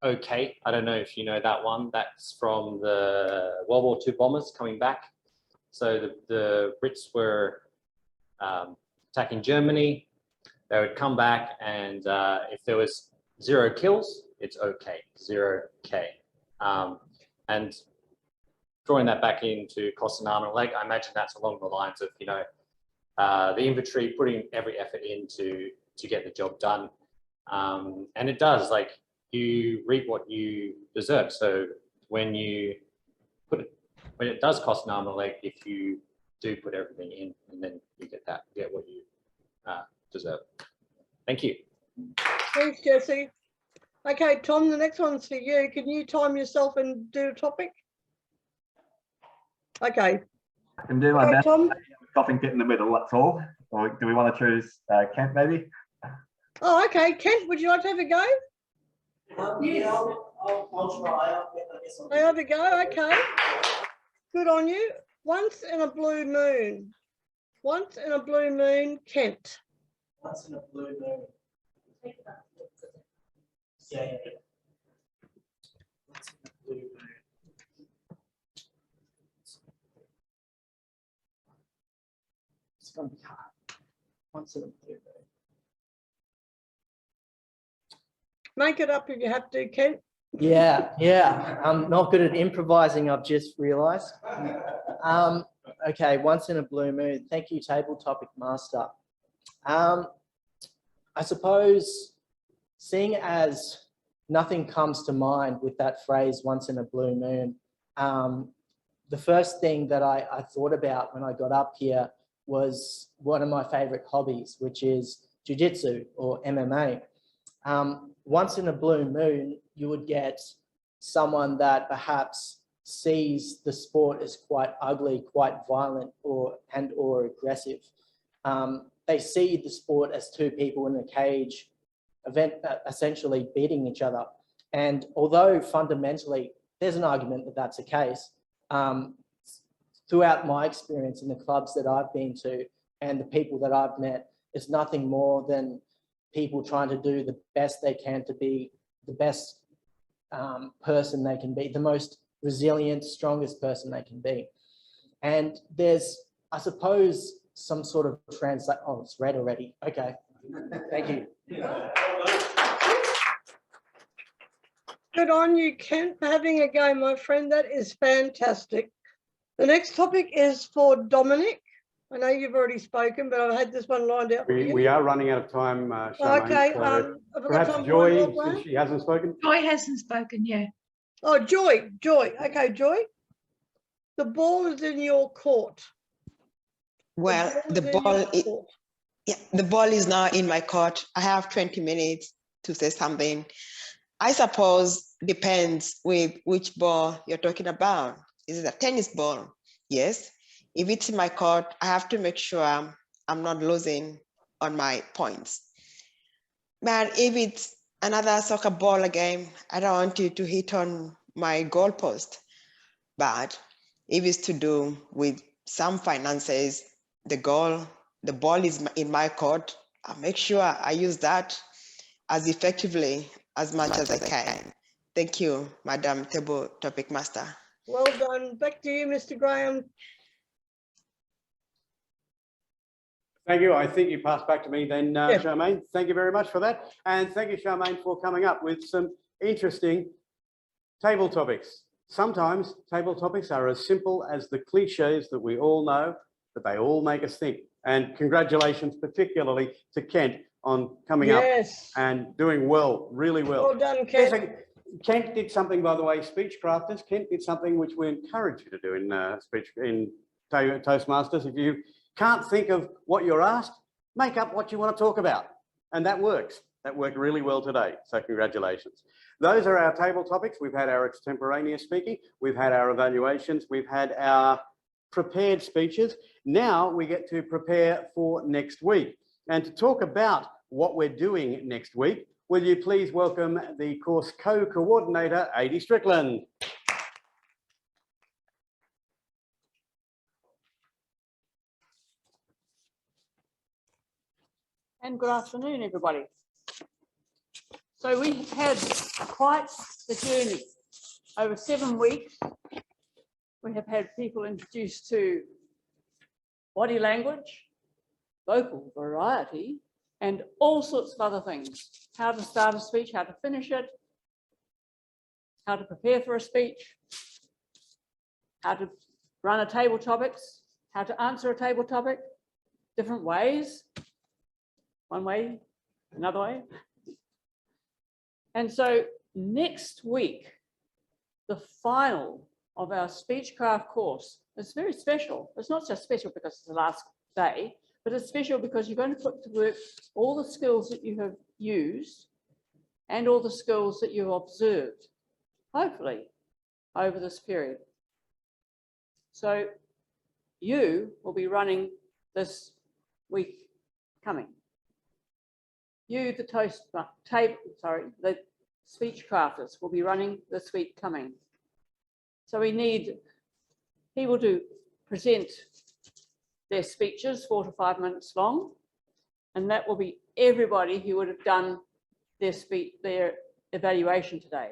S5: okay. I don't know if you know that one. That's from the World War II bombers coming back. So the Brits were attacking Germany. They would come back, and if there was 0 kills, it's okay, 0K. And drawing that back into cost an arm and a leg, I imagine that's along the lines of, the infantry putting every effort in to get the job done. And it does, like, you reap what you deserve. So when it does cost an arm and a leg, if you do put everything in, and then you get what you deserve. Thank you.
S14: Thanks, Jesse. Okay, Tom, the next one's for you. Can you time yourself and do a topic? Okay.
S7: I can do my
S14: Okay,
S7: best.
S14: Tom.
S7: Coughing fit in the middle, that's all. Or do we want to choose Kent maybe?
S14: Oh, okay. Kent, would you like to have a go?
S16: Yeah, I'll try.
S14: Have a go, okay. Good on you. Once in a blue moon. Once in a blue moon, Kent.
S16: Once in a blue moon. Yeah. Once in a blue moon. It's going to be hard. Once in a blue moon.
S14: Make it up if you have to, Kent.
S16: Yeah. I'm not good at improvising, I've just realised. Okay, once in a blue moon. Thank you, Table Topic Master. I suppose, seeing as nothing comes to mind with that phrase, once in a blue moon, the first thing that I thought about when I got up here was one of my favourite hobbies, which is jiu-jitsu or MMA. Once in a blue moon, you would get someone that perhaps sees the sport as quite ugly, quite violent, or aggressive. They see the sport as two people in a cage, essentially beating each other. And although fundamentally there's an argument that that's the case, throughout my experience in the clubs that I've been to and the people that I've met, it's nothing more than people trying to do the best they can to be the best person they can be, the most resilient, strongest person they can be. And there's, I suppose, some sort of translate. Oh, it's red already. Okay, thank you.
S14: Good on you, Kent, for having a go, my friend. That is fantastic. The next topic is for Dominic. I know you've already spoken, but I've had this one lined out for you.
S1: We are running out of time, Charmaine.
S14: Okay.
S1: So
S14: have I got
S1: perhaps
S14: time for
S1: Joy,
S14: one more,
S1: since she hasn't spoken.
S2: Joy hasn't spoken, yeah.
S14: Oh, Joy. Okay, Joy. The ball is in your court.
S6: Well, the ball is now in my court. I have 20 minutes to say something. I suppose depends with which ball you're talking about. Is it a tennis ball? Yes. If it's in my court, I have to make sure I'm not losing on my points. But if it's another soccer ball again, I don't want you to hit on my goalpost. But if it's to do with some finances, the ball is in my court, I'll make sure I use that as effectively as much as I can. Thank you, Madam Table Topic Master.
S14: Well done. Back to you, Mr. Graham.
S1: Thank you. I think you passed back to me then,
S14: Yeah.
S1: Charmaine. Thank you very much for that. And thank you, Charmaine, for coming up with some interesting table topics. Sometimes table topics are as simple as the cliches that we all know, but they all make us think. And congratulations, particularly to Kent, on coming up and doing well, really well.
S14: Well done, Kent.
S1: Kent did something, by the way, Speechcrafters. Kent did something which we encourage you to do in Toastmasters. If you can't think of what you're asked, make up what you want to talk about. And that works. That worked really well today. So congratulations. Those are our table topics. We've had our extemporaneous speaking. We've had our evaluations. We've had our prepared speeches. Now we get to prepare for next week. And to talk about what we're doing next week, will you please welcome the course co-coordinator, Adi Strickland.
S15: And good afternoon, everybody. So we had quite the journey. Over 7 weeks, we have had people introduced to body language, vocal variety, and all sorts of other things. How to start a speech, how to finish it, how to prepare for a speech, how to run a table topics, how to answer a table topic, different ways, one way, another way. And so next week, the final of our Speechcraft course. It's very special. It's not just special because it's the last day, but it's special because you're going to put to work all the skills that you have used and all the skills that you've observed, hopefully, over this period. So you will be running this week coming. You, the the Speechcrafters will be running this week coming. So he will present their speeches 4 to 5 minutes long, and that will be everybody who would have done their evaluation today,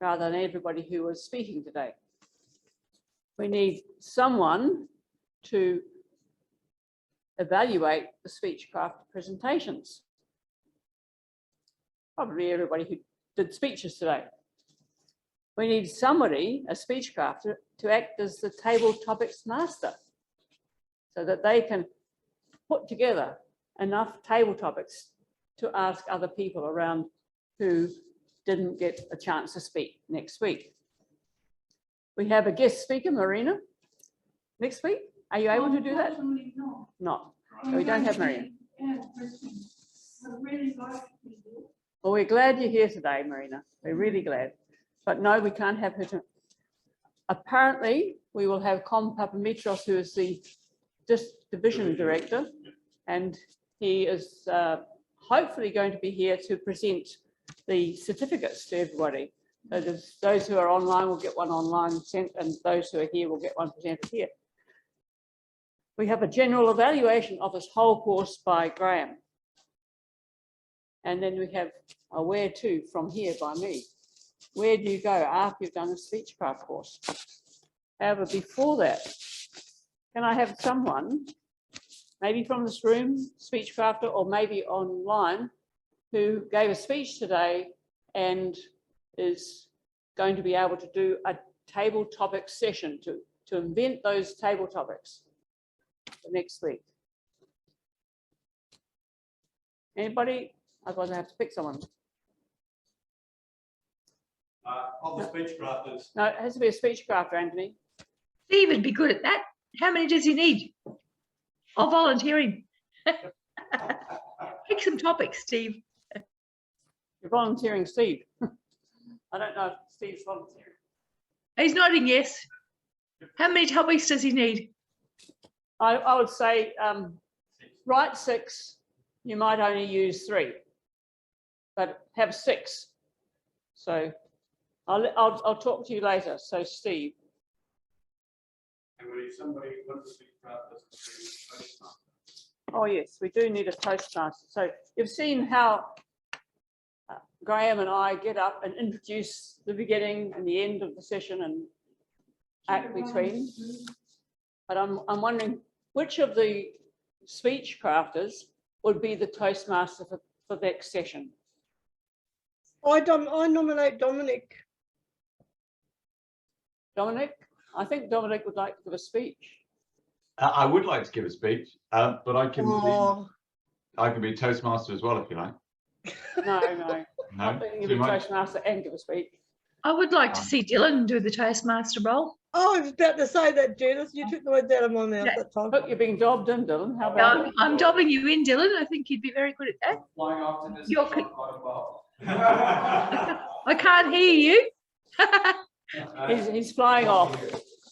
S15: rather than everybody who was speaking today. We need someone to evaluate the Speechcraft presentations. Probably everybody who did speeches today. We need somebody, a Speechcrafter, to act as the table topics master so that they can put together enough table topics to ask other people around who didn't get a chance to speak next week. We have a guest speaker, Marina, next week. Are you able to do that? Not. So we don't have Marina. Well, we're glad you're here today, Marina. We're really glad. But no, we can't have her. Apparently, we will have Con Papamitros, who is the division director, and he is hopefully going to be here to present the certificates to everybody. So those who are online will get one online sent, and those who are here will get one presented here. We have a general evaluation of this whole course by Graham. And then we have a where to from here by me. Where do you go after you've done a Speechcraft course? However, before that, can I have someone, maybe from this room, Speechcrafter, or maybe online, who gave a speech today and is going to be able to do a table topic session to invent those table topics for next week? Anybody? Otherwise I have to pick someone.
S1: Of the Speechcrafters.
S15: No, it has to be a Speechcrafter, Anthony.
S2: Steve would be good at that. How many does he need? I'll volunteer him. Pick some topics, Steve.
S15: You're volunteering Steve. I don't know if Steve's volunteering.
S2: He's nodding yes. How many topics does he need?
S15: I would say write 6. You might only use 3, but have 6. So I'll talk to you later. So Steve.
S1: And we need somebody who wants to speak about this.
S15: Oh yes, we do need a Toastmaster. So you've seen how Graham and I get up and introduce the beginning and the end of the session and act between. But I'm wondering which of the Speechcrafters would be the Toastmaster for next session.
S14: I nominate Dominic.
S15: Dominic? I think Dominic would like to give a speech.
S3: I would like to give a speech, but I can be Toastmaster as well if you like.
S15: No.
S3: No,
S15: I think you
S3: too
S15: be
S3: much?
S15: Toastmaster and give a speech.
S2: I would like to see Dylan do the Toastmaster role.
S14: Oh, I was about to say that, Judith. You took the words out of my mouth that time.
S15: Look, you're being dobbed in, Dylan. How about it?
S2: I'm dobbing you in, Dylan. I think you'd be very good at that.
S17: Flying off to this.
S2: I can't hear you.
S15: He's flying off.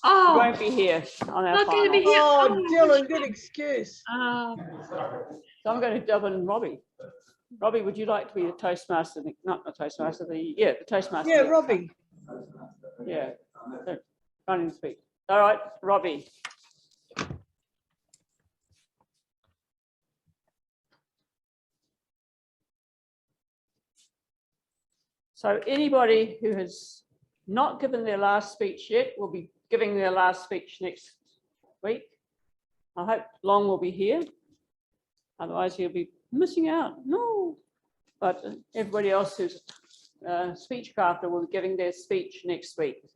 S2: Oh,
S15: He won't be here on our
S2: not going to be
S15: final.
S2: here.
S14: Oh, Dylan, good excuse.
S15: So I'm going to dub in Robbie. Robbie, would you like to be the Toastmaster? Not the Toastmaster, the Toastmaster.
S14: Yeah, Robbie.
S15: Yeah, running speak. All right, Robbie. So anybody who has not given their last speech yet will be giving their last speech next week. I hope Long will be here. Otherwise he'll be missing out. No. But everybody else who's Speechcrafter will be giving their speech next week.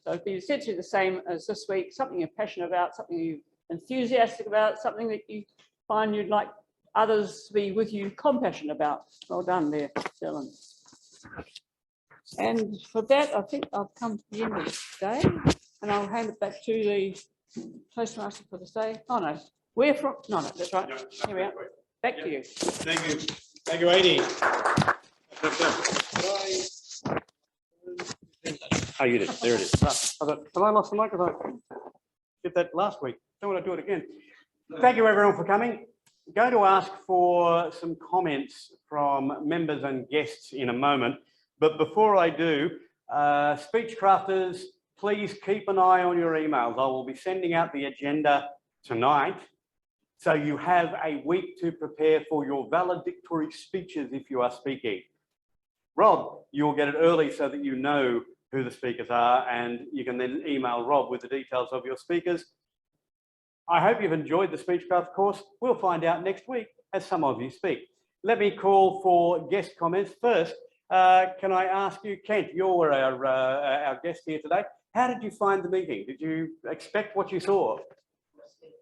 S15: So it'll be essentially the same as this week, something you're passionate about, something you're enthusiastic about, something that you find you'd like others to be with you compassionate about. Well done there, Dylan. And for that, I think I've come to the end of the day. and I'll hand it back to the Toastmaster for the day. Oh no, we're from, no, that's right. Here we are. Back to you.
S1: Thank you. Thank you, Adi. Oh, you did. There it is. Have I lost the microphone? Did that last week. Don't want to do it again. Thank you, everyone, for coming. I'm going to ask for some comments from members and guests in a moment. But before I do, Speechcrafters, please keep an eye on your emails. I will be sending out the agenda tonight. So you have a week to prepare for your valedictory speeches if you are speaking. Rob, you'll get it early so that you know who the speakers are, and you can then email Rob with the details of your speakers. I hope you've enjoyed the Speechcraft course. We'll find out next week as some of you speak. Let me call for guest comments first. Can I ask you, Kent, you're our guest here today. How did you find the meeting? Did you expect what you saw?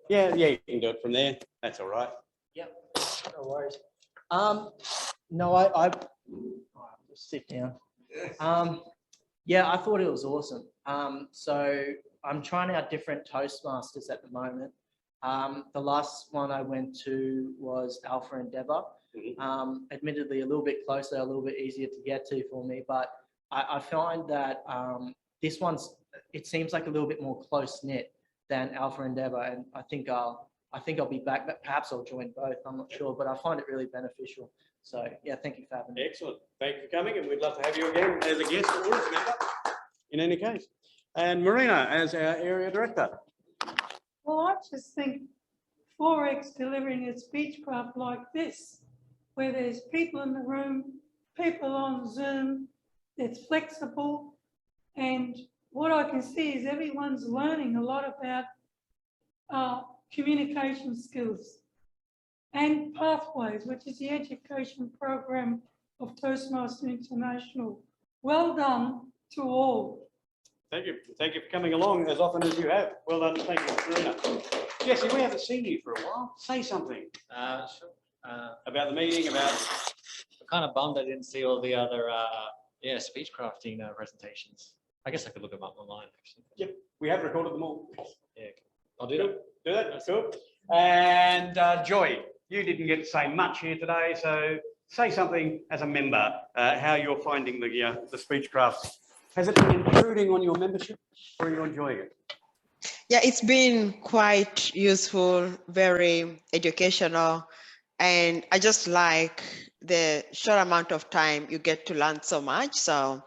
S1: Yeah, you can do it from there. That's all right.
S16: Yep, no worries. No, I just sit down. Yeah, I thought it was awesome. So I'm trying out different Toastmasters at the moment. The last one I went to was Alpha Endeavour. Admittedly, a little bit closer, a little bit easier to get to for me, but I find that this one's, it seems like a little bit more close knit than Alpha Endeavour, and I think I'll be back, but perhaps I'll join both. I'm not sure, but I find it really beneficial. So yeah, thank you for having me.
S1: Excellent. Thank you for coming, and we'd love to have you again as a guest or as a member in any case. And Marina as our area director.
S13: Well, I just think Forex delivering a Speechcraft like this, where there's people in the room, people on Zoom, it's flexible, and what I can see is everyone's learning a lot about communication skills and pathways, which is the education program of Toastmaster International. Well done to all.
S1: Thank you. Thank you for coming along as often as you have. Well done. Thank you, Marina. Jesse, we haven't seen you for a while. Say something.
S5: Sure.
S1: About the meeting, about...
S5: I'm kind of bummed I didn't see all the other Speechcrafting presentations. I guess I could look them up online, actually.
S1: Yep, we have recorded them all.
S5: Yeah, I'll do that.
S1: Do that, that's cool. And Joy, you didn't get to say much here today, so say something as a member, how you're finding the Speechcraft. Has it been intruding on your membership, or are you enjoying it?
S6: Yeah, it's been quite useful, very educational, and I just like the short amount of time you get to learn so much. So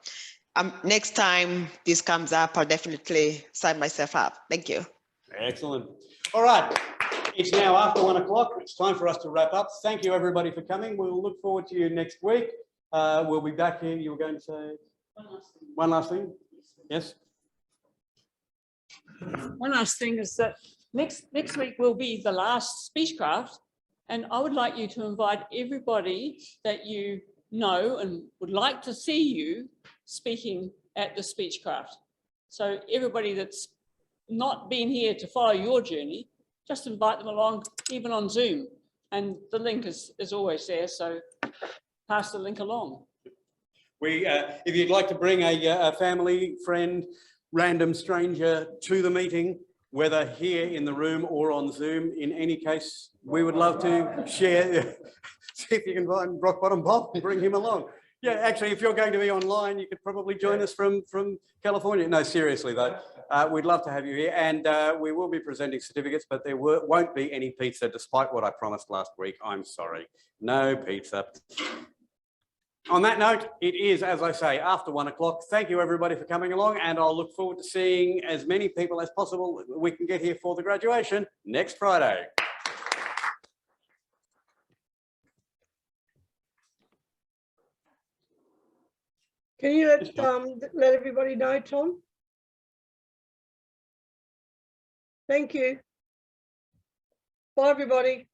S6: next time this comes up, I'll definitely sign myself up. Thank you.
S1: Excellent. All right, it's now after 1 o'clock. It's time for us to wrap up. Thank you, everybody, for coming. We'll look forward to you next week. We'll be back here. You were going to say one last thing? Yes.
S15: One last thing is that next week will be the last Speechcraft, and I would like you to invite everybody that you know and would like to see you speaking at the Speechcraft. So everybody that's not been here to follow your journey, just invite them along, even on Zoom. And the link is always there, so pass the link along.
S1: If you'd like to bring a family, friend, random stranger to the meeting, whether here in the room or on Zoom, in any case, we would love to share. See if you can find Rock Bottom Bob and bring him along. Yeah, actually, if you're going to be online, you could probably join us from California. No, seriously though, we'd love to have you here, and we will be presenting certificates, but there won't be any pizza, despite what I promised last week. I'm sorry, no pizza. On that note, it is, as I say, after 1 o'clock. Thank you, everybody, for coming along, and I'll look forward to seeing as many people as possible we can get here for the graduation next Friday.
S14: Can you let everybody know, Tom? Thank you. Bye, everybody.